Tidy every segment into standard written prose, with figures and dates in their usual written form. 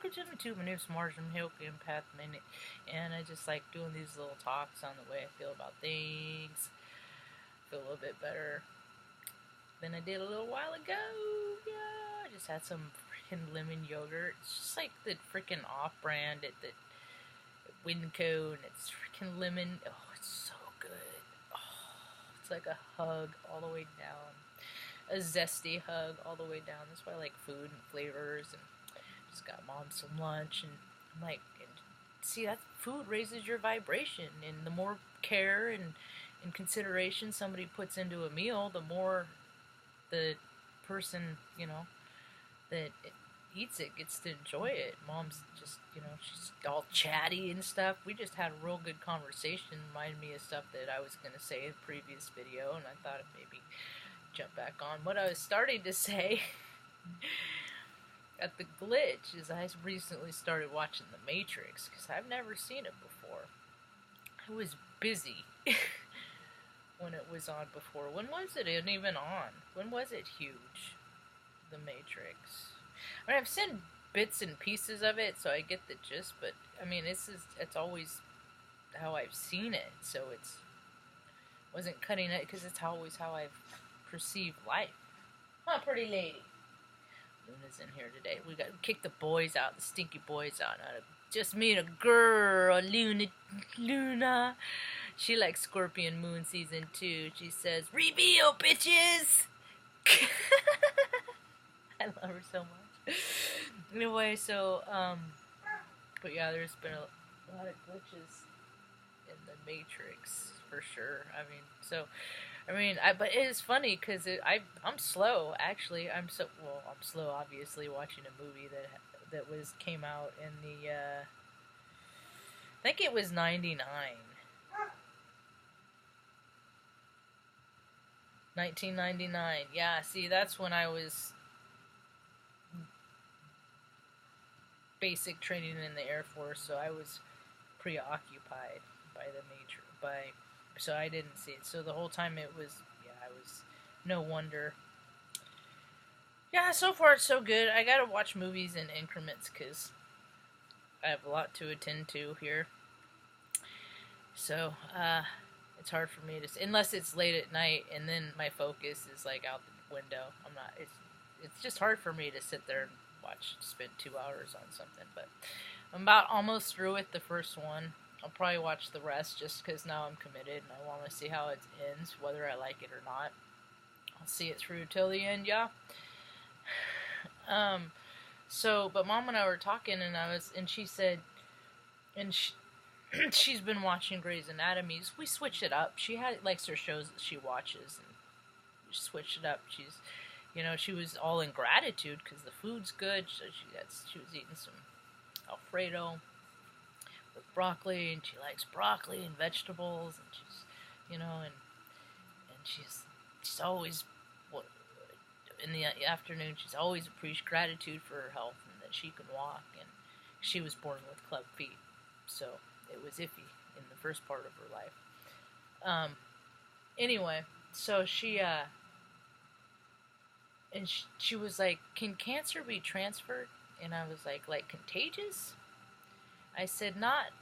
welcome to my tube. My name's Marge. I'm Hilke Empath Minute, and I just like doing these little talks on the way I feel about things. Feel a little bit better than I did a little while ago. Yeah, I just had some freaking lemon yogurt. It's just like the freaking off-brand at the Winco, and it's freaking lemon. Oh, it's so good. Oh, it's like a hug all the way down. A zesty hug all the way down. That's why I like food and flavors, and just got mom some lunch, and I'm like, see, that food raises your vibration, and the more care and consideration somebody puts into a meal, the more the person, that eats it gets to enjoy it. Mom's just, she's all chatty and stuff. We just had a real good conversation, reminded me of stuff that I was going to say in the previous video, and I thought it maybe jump back on. What I was starting to say at the glitch is I recently started watching The Matrix, because I've never seen it before. I was busy when it was on before. When was it even on? When was it huge? The Matrix. I mean, I've seen bits and pieces of it, so I get the gist, but I mean, it's always how I've seen it, so it's wasn't cutting it, because it's always how I've perceived life. Huh, pretty lady? Luna's in here today. We got to kick the boys out, the stinky boys out. Just me and a girl, Luna. She likes Scorpion Moon Season 2. She says, "Reveal, bitches!" I love her so much. Anyway, so, but yeah, there's been a lot of glitches in the Matrix, for sure. But it is funny, because I'm slow, actually. I'm slow, obviously, watching a movie that came out in the, I think it was 99. 1999. Yeah, see, that's when I was basic training in the Air Force, so I was preoccupied by the Matrix, so I didn't see it. So the whole time I was, no wonder. Yeah, so far it's so good. I gotta watch movies in increments, because I have a lot to attend to here. So, it's hard for me to, unless it's late at night, and then my focus is like out the window. It's just hard for me to sit there and spend 2 hours on something, but I'm about almost through it, the first one. I'll probably watch the rest, just because now I'm committed, and I want to see how it ends, whether I like it or not. I'll see it through till the end, yeah. But Mom and I were talking, and she said, she's been watching Grey's Anatomy. We switched it up. She likes her shows that she watches, and we switched it up. She was all in gratitude because the food's good. So she was eating some Alfredo with broccoli, and she likes broccoli and vegetables, and she's always, in the afternoon, she's always appreciated gratitude for her health and that she can walk, and she was born with club feet, so it was iffy in the first part of her life. Anyway, so she was like, "Can cancer be transferred?" And I was like contagious? I said, not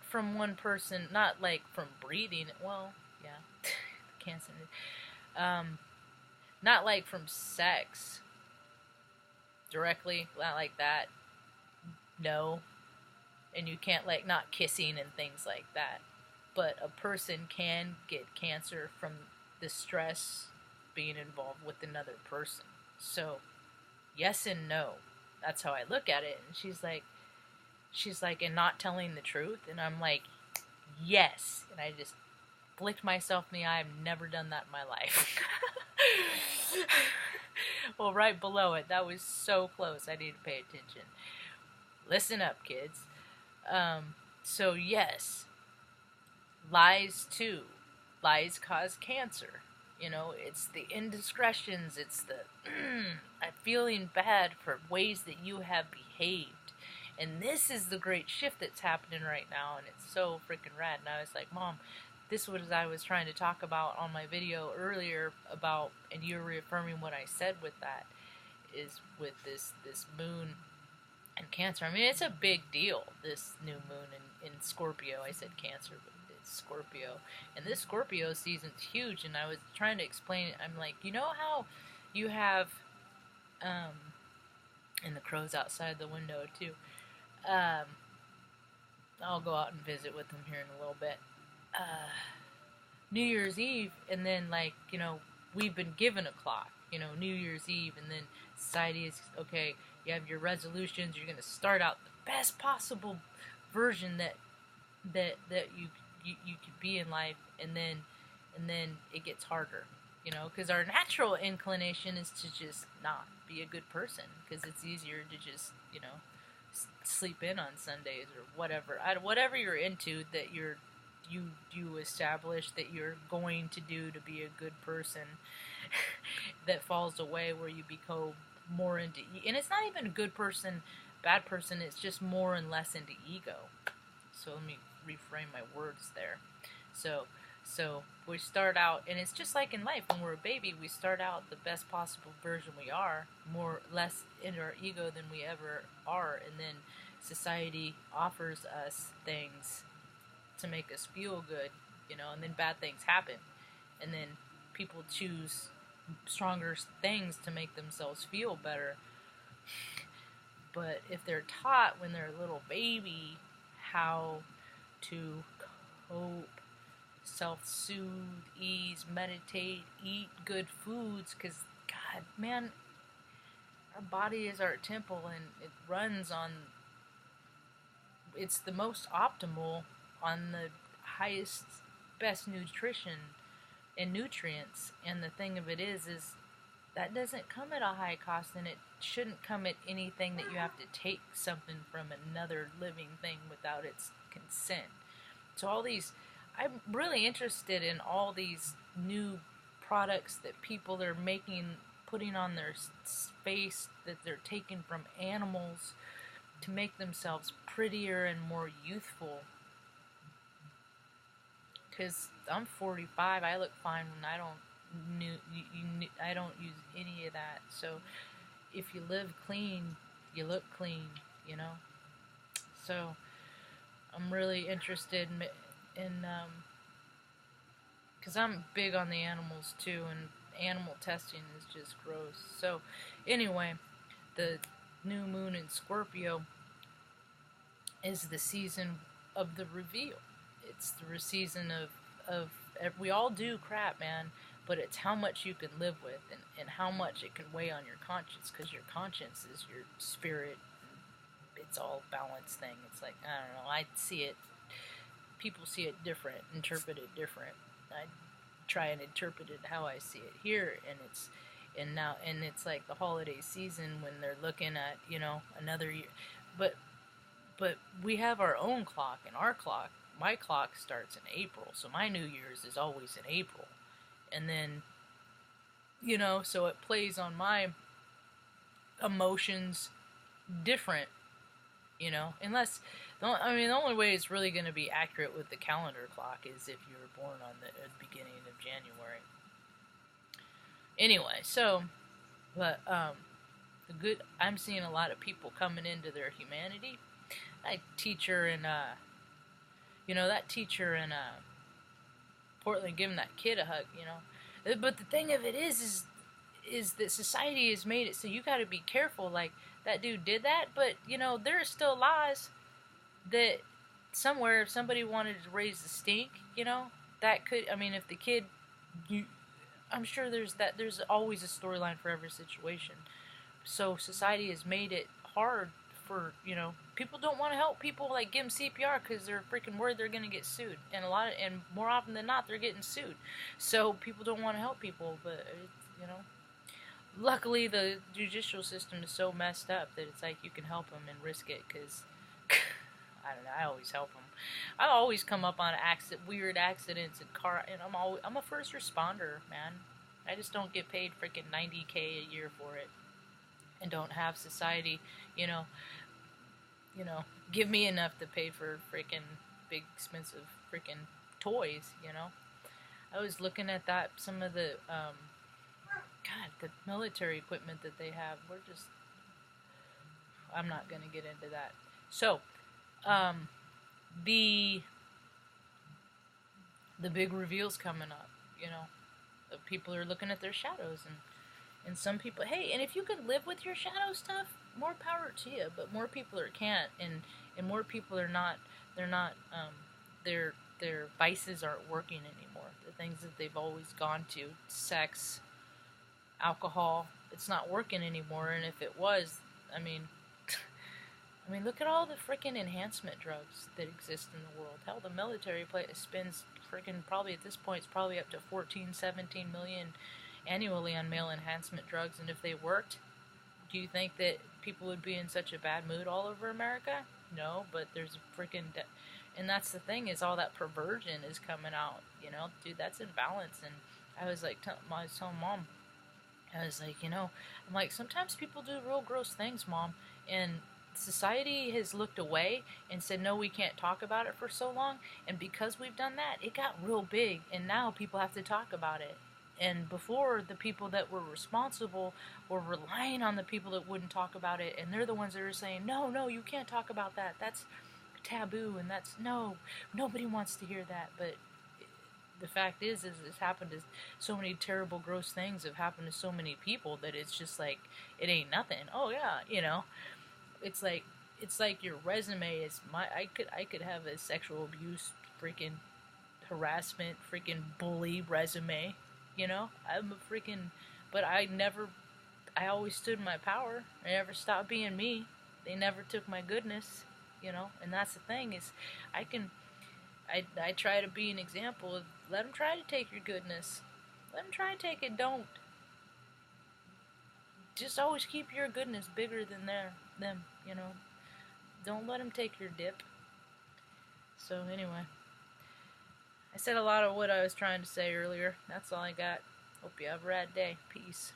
from one person, not like from breathing. Well, yeah, cancer. Not like from sex directly, not like that. No. And you can't, not kissing and things like that. But a person can get cancer from the stress being involved with another person. So, yes and no. That's how I look at it. And she's like, and not telling the truth. And I'm like, yes. And I just blicked myself in the eye. I've never done that in my life. Well, right below it. That was so close. I need to pay attention. Listen up, kids. So yes. Lies too. Lies cause cancer. It's the indiscretions, it's the I'm feeling bad for ways that you have behaved. And this is the great shift that's happening right now, and it's so freaking rad. And I was like, Mom, this was I was trying to talk about on my video earlier about, and you're reaffirming what I said with that, is with this moon and Cancer. I mean, it's a big deal, this new moon in Scorpio. I said Cancer, but it's Scorpio. And this Scorpio season's huge, and I was trying to explain it. I'm like, you know how you have, and the crow's outside the window too. I'll go out and visit with them here in a little bit. New Year's Eve, and then, like, you know, we've been given a clock, you know, New Year's Eve, and then society is, okay, you have your resolutions, you're going to start out the best possible version that you could be in life, and then it gets harder, you know, because our natural inclination is to just not be a good person, because it's easier to just, you know, sleep in on Sundays or whatever. Whatever you're into that you establish that you're going to do to be a good person that falls away, where you become more into, and it's not even a good person, bad person, it's just more and less into ego. So let me reframe my words there. So we start out, and it's just like in life, when we're a baby, we start out the best possible version we are, less into our ego than we ever are, and then society offers us things to make us feel good, you know, and then bad things happen, and then people choose stronger things to make themselves feel better. But if they're taught when they're a little baby how to cope, self-soothe, ease, meditate, eat good foods, because, God, man, our body is our temple, and it runs on, it's the most optimal on the highest, best nutrition and nutrients. And the thing of it is that doesn't come at a high cost, and it shouldn't come at anything that you have to take something from another living thing without its consent. So all these, I'm really interested in all these new products that people are making, putting on their face, that they're taking from animals to make themselves prettier and more youthful. Because I'm 45, I look fine when I don't use any of that. So if you live clean, you look clean, you know. So I'm really interested in because I'm big on the animals too, and animal testing is just gross. So anyway, the new moon in Scorpio is the season of the reveal. It's the season of we all do crap, man, but it's how much you can live with, and how much it can weigh on your conscience, because your conscience is your spirit. It's all a balanced thing. It's like, I don't know, I see it, people see it different, interpret it different. I try and interpret it how I see it here, and it's like the holiday season when they're looking at, you know, another year, but we have our own clock, and my clock starts in April, so my New Year's is always in April. And then, you know, so it plays on my emotions different, you know, unless, the only way it's really going to be accurate with the calendar clock is if you were born on the beginning of January. Anyway, so, but, I'm seeing a lot of people coming into their humanity. That teacher in Portland giving that kid a hug, you know. But the thing of it is that society has made it so you got to be careful. Like, that dude did that, but, you know, there are still laws that somewhere, if somebody wanted to raise the stink, you know, that could, if the kid, I'm sure there's always a storyline for every situation. So society has made it hard for, you know, people don't want to help people, like, give them CPR because they're freaking worried they're going to get sued. And more often than not, they're getting sued. So people don't want to help people, but, you know, luckily the judicial system is so messed up that it's like you can help them and risk it, because, I don't know, I always help them. I always come up on weird accidents and and I'm a first responder, man. I just don't get paid freaking $90K a year for it, and don't have society, you know, give me enough to pay for freaking big expensive freaking toys, you know. I was looking at some of the God, the military equipment that they have, I'm not going to get into that. So, the big reveal's coming up, you know. People are looking at their shadows, and some people, hey, and if you can live with your shadow stuff, more power to you, but more people can't, and more people are not, their vices aren't working anymore. The things that they've always gone to, sex, alcohol, it's not working anymore. And if it was, I mean, look at all the freaking enhancement drugs that exist in the world. Hell, the military spends freaking, probably at this point, it's probably up to 14, 17 million annually on male enhancement drugs. And if they worked, do you think that people would be in such a bad mood all over America? No, but there's a freaking... and that's the thing, is all that perversion is coming out, you know? Dude, that's imbalance. And I was like, I was telling Mom, I was like, you know, I'm like, sometimes people do real gross things, Mom, and society has looked away and said, no, we can't talk about it for so long, and because we've done that, it got real big, and now people have to talk about it. And before, the people that were responsible were relying on the people that wouldn't talk about it, and they're the ones that are saying, no, you can't talk about that, that's taboo, and that's, no, nobody wants to hear that. But the fact is it's happened to so many terrible, gross things have happened to so many people that it's just like, it ain't nothing. Oh yeah, you know, it's like your resume is I could have a sexual abuse, freaking harassment, freaking bully resume, you know. I'm a freaking, but I always stood in my power. I never stopped being me. They never took my goodness, you know. And that's the thing, is I try to be an example of, let them try to take your goodness. Let them try to take it. Don't. Just always keep your goodness bigger than them, you know. Don't let them take your dip. So anyway, I said a lot of what I was trying to say earlier. That's all I got. Hope you have a rad day. Peace.